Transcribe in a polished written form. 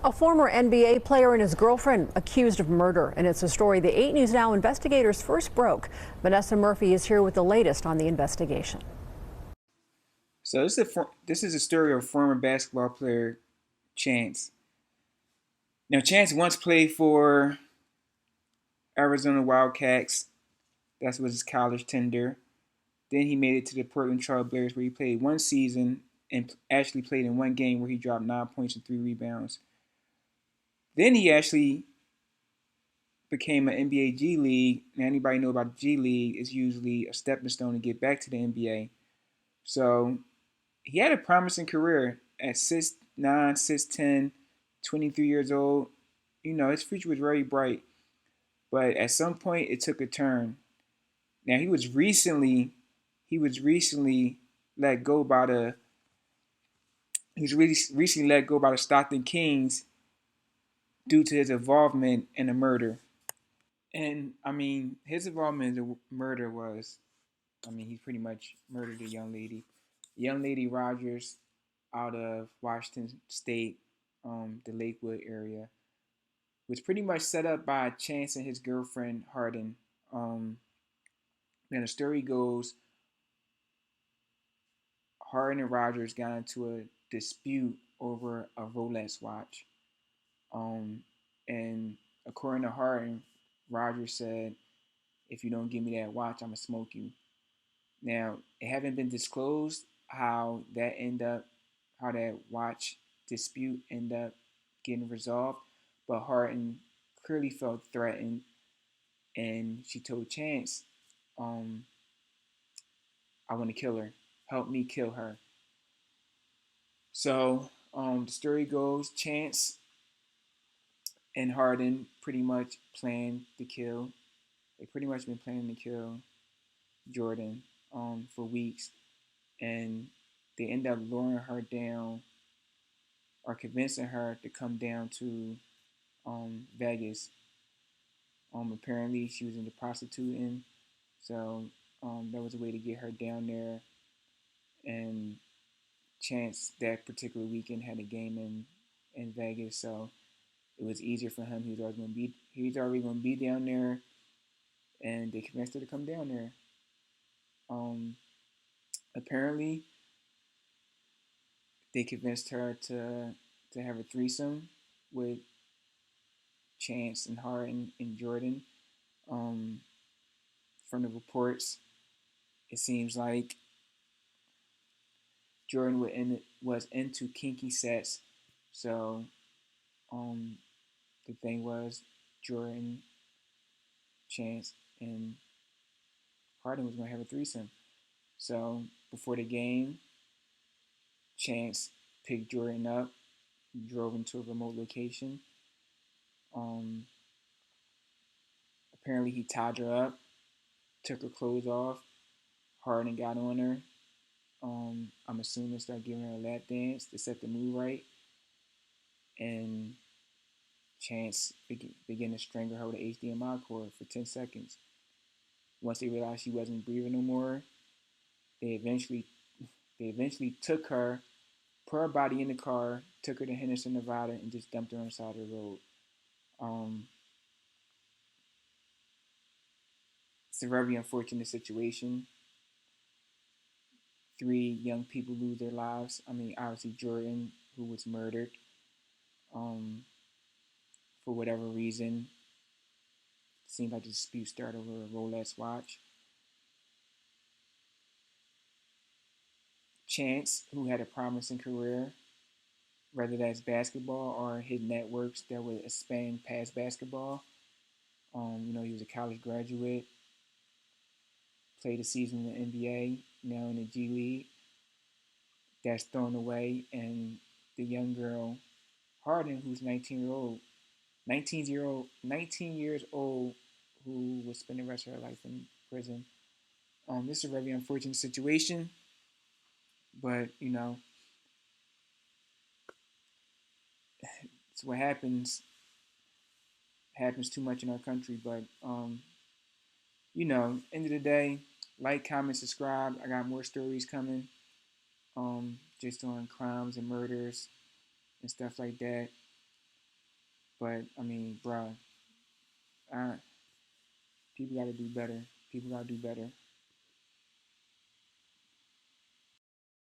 A former NBA player and his girlfriend accused of murder, and it's a story the 8 News Now investigators first broke. Vanessa Murphy is here with the latest on the investigation. So this is a story of former basketball player Chance. Now Chance once played for Arizona Wildcats. That was his college tender. Then he made it to the Portland Trail Blazers, where he played one season and actually played in one game where he dropped 9 points and 3 rebounds. Then he actually became an NBA G League. Now anybody know about the G League is usually a stepping stone to get back to the NBA. So he had a promising career at 6'9", 6'10", 23 years old. You know, his future was very bright. But at some point it took a turn. Now he was recently let go by the he was really recently let go by the Stockton Kings due to his involvement in a murder. And I mean, his involvement in the murder was, I mean, he pretty much murdered a young lady Rogers, out of Washington State, the Lakewood area, was pretty much set up by Chance and his girlfriend Harden. And the story goes, Harden and Rogers got into a dispute over a Rolex watch. And according to Harden, Rogers said, "If you don't give me that watch, I'ma smoke you." Now, it haven't been disclosed how that watch dispute ended up getting resolved, but Harden clearly felt threatened, and she told Chance, um, "I want to kill her. Help me kill her." So the story goes, Chance and Harden pretty much planned to kill. They pretty much been planning to kill Jordan for weeks, and they end up luring her down or convincing her to come down to Vegas. Apparently, she was into prostituting, so that was a way to get her down there. And Chance that particular weekend had a game in Vegas, so it was easier for him. He was already going to be down there, and they convinced her to come down there. Um, Apparently, they convinced her to have a threesome with Chance and Harden and Jordan. Um, from the reports, it seems like Jordan was into kinky sets. So um, the thing was, Jordan, Chance, and Harden was going to have a threesome. So before the game, Chance picked Jordan up, drove him to a remote location. Um, Apparently, he tied her up, took her clothes off. Harden got on her. I'm assuming started giving her a lap dance to set the mood right. And Chance began to strangle her with an HDMI cord for 10 seconds. Once they realized she wasn't breathing no more, they eventually they eventually took her, put her body in the car, took her to Henderson, Nevada, and just dumped her on the side of the road. Um, it's a very unfortunate situation. 3 young people lose their lives. I mean, obviously Jordan, who was murdered um, for whatever reason. Seemed like the dispute started over a Rolex watch. Chance, who had a promising career, whether that's basketball or his networks that would expand past basketball. He was a college graduate, played a season in the NBA, now in the G League. That's thrown away, and the young girl Harden, who's 19 years old, who will spend the rest of her life in prison. This is a very unfortunate situation, but it's what happens too much in our country. But end of the day, like, comment, subscribe. I got more stories coming, just on crimes and murders and stuff like that. But I mean, bruh, I, people got to do better. People got to do better.